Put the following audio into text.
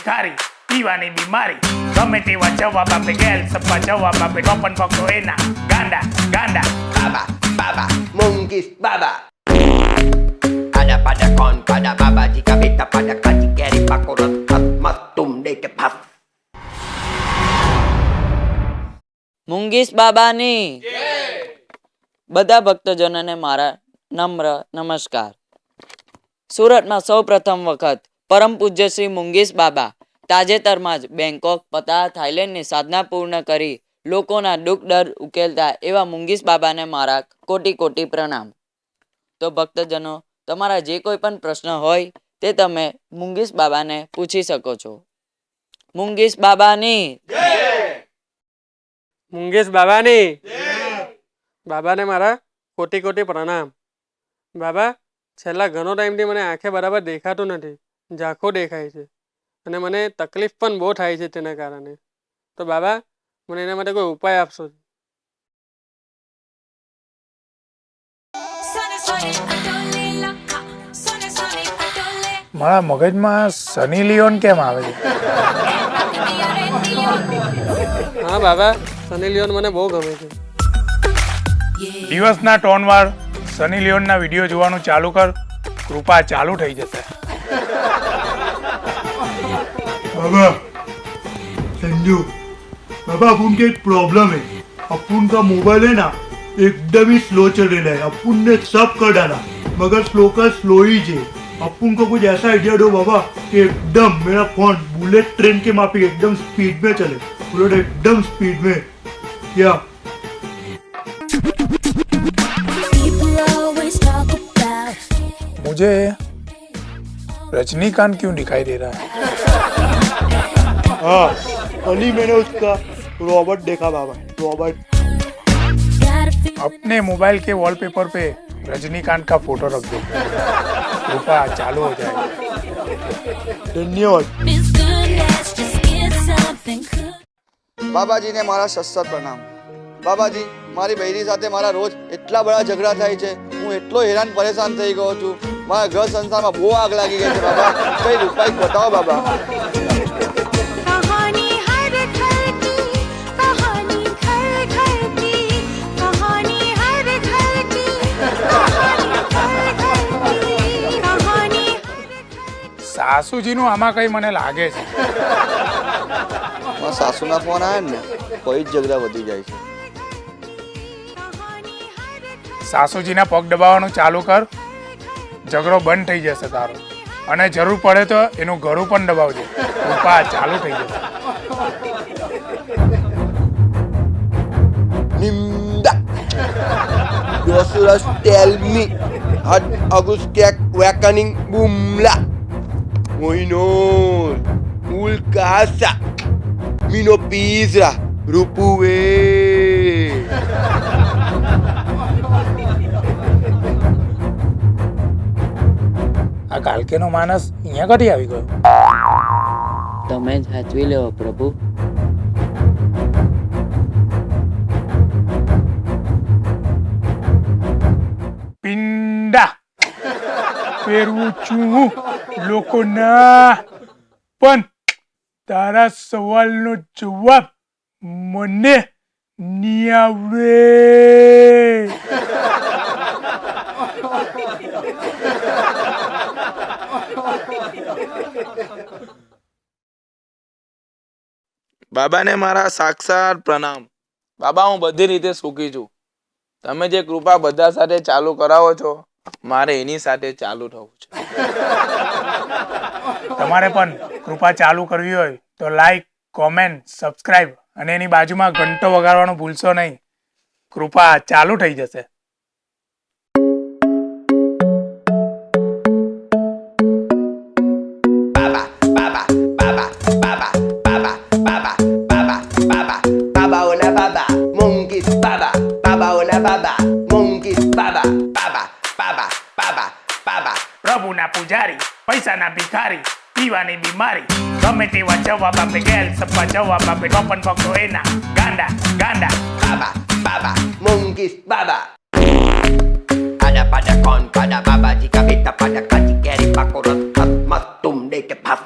ભિખારી, પીવાની બીમારી, ગમે તેવા જવાબ આપે ગેલ સપ્પા જવાબ આપે ટોપન પકડો એના ગાંડા ગાંડા. Baba, baba, monkeys, baba. Ada pada kon, pada baba, jika beta pada kaji keri pakorat hat matum deke paf. મુંગીસ બાબાની બધા ભક્તજનોને મારા નમ્ર નમસ્કાર. સુરતમાં સૌ પ્રથમ વખત પરમ પૂજ્ય શ્રી મુંગીસ બાબા તાજેતરમાં જ બેંકોક, પતા, થાઈલેન્ડની સાધના પૂર્ણ કરી લોકોના દુઃખ દર્દ ઉકેલતા એવા મુંગીસ બાબાને મારા કોટી કોટી પ્રણામ. તો ભક્તજનો, તમારા જે કોઈ પણ પ્રશ્ન હોય તે તમે મુંગીસ બાબાને પૂછી શકો છો. મુંગીસ બાબાની મુંગેશ બાબાની બાબાને મારા કોટી કોટી પ્રણામ. બાબા, છેલ્લા ઘણો ટાઈમથી મને આંખે બરાબર દેખાતું નથી, ઝાંખો દેખાય છે અને મને તકલીફ પણ બહુ થાય છે તેના કારણે. તો બાબા, મને એના માટે કોઈ ઉપાય આપશો? મારા મગજમાં સની લિયોન કેમ આવે છે? હા બાબા, સની લિયોન મને બહુ ગમે છે. દિવસના ટોનવાર સની લિયોનના વિડીયો જોવાનું ચાલુ કર, કૃપા ચાલુ થઈ જશે. बाबा संजू, बाबा अपन का एक प्रॉब्लम है. अपन का मोबाइल है ना एकदम ही स्लो चल रहा है. अपन ने सब कर डाला मगर स्लो का स्लो ही है. अपन को कुछ ऐसा आइडिया दो बाबा कि एकदम मेरा फोन बुलेट ट्रेन के माफी एकदम स्पीड में चले, बुलेट एकदम स्पीड में. क्या मुझे रजनीकांत क्यों दिखाई दे रहा है? हाँ, अली मैंने उसका रॉबर्ट देखा बाबा, रॉबर्ट. अपने मोबाइल के वॉलपेपर पे रजनीकांत का फोटो रख दो, कृपा चालू हो जाएगा. धन्यवाद. બાબાજીને મારા સત્સત પ્રણામ. બાબાજી, મારી બૈરી સાથે મારા રોજ એટલા બધા ઝઘડા થાય છે. હું એટલો હેરાન પરેશાન થઈ ગયો છું. મારા ઘર સંસારમાં બહુ આગ લાગી ગઈ છે બાબા. કઈ ઉપાય બતાવો બાબા. સાસુજીનું આમાં કઈ મને લાગે છે. મારા સાસુના ફોન આવ્યા ને કોઈ જ ઝઘડા વધી જાય છે. સાસુજીના પગ દબાવવાનું ચાલુ કર, ઝઘડો બંધ થઈ જશે તારો. અને જરૂર પડે તો એનું ઘરું પણ દબાવજો, કૃપા ચાલુ થઈ જશે. નિંદા Joshua tell me at Augustek Wakaning Bumla Moinol Ulkasa Mino Pizra Rupuwe. આ કાલકેનો માણસ અહીંયા કદી આવી ગયો? તમે જ સાચવી લેવો પ્રભુ. પિંડા ફેરવું છું લોકોના, પણ તારા સવાલનો જવાબ મને નહીં આવડે. બાબાને મારા સાક્ષાત પ્રણામ. બાબા, હું બધી રીતે સુખી છું. તમે જે કૃપા બધા સાથે ચાલુ કરાવો છો, મારે એની સાથે ચાલુ થવું છે. તમારે પણ કૃપા ચાલુ કરવી હોય તો લાઈક, કોમેન્ટ, સબસ્ક્રાઇબ અને એની બાજુમાં ઘંટો વગાડવાનું ભૂલશો નહીં. કૃપા ચાલુ થઈ જશે. Baba, baba, baba, baba, baba, baba, baba, baba, baba hola baba, monkeys baba, baba hola baba, monkeys baba, baba, baba, baba, baba. પ્રભુના પૂજારી, પૈસાના ભિખારી, પીવાની બીમારી, ગમે તેવા જવાબ આપે ગેલ સપ્પા જવાબ આપે ટોપન પકડો એના ગાંડા ગાંડા. Baba, baba, monkeys baba. Ada pada kon, pada baba, jika beta pada kaji keri pakorat hat matum deke paf.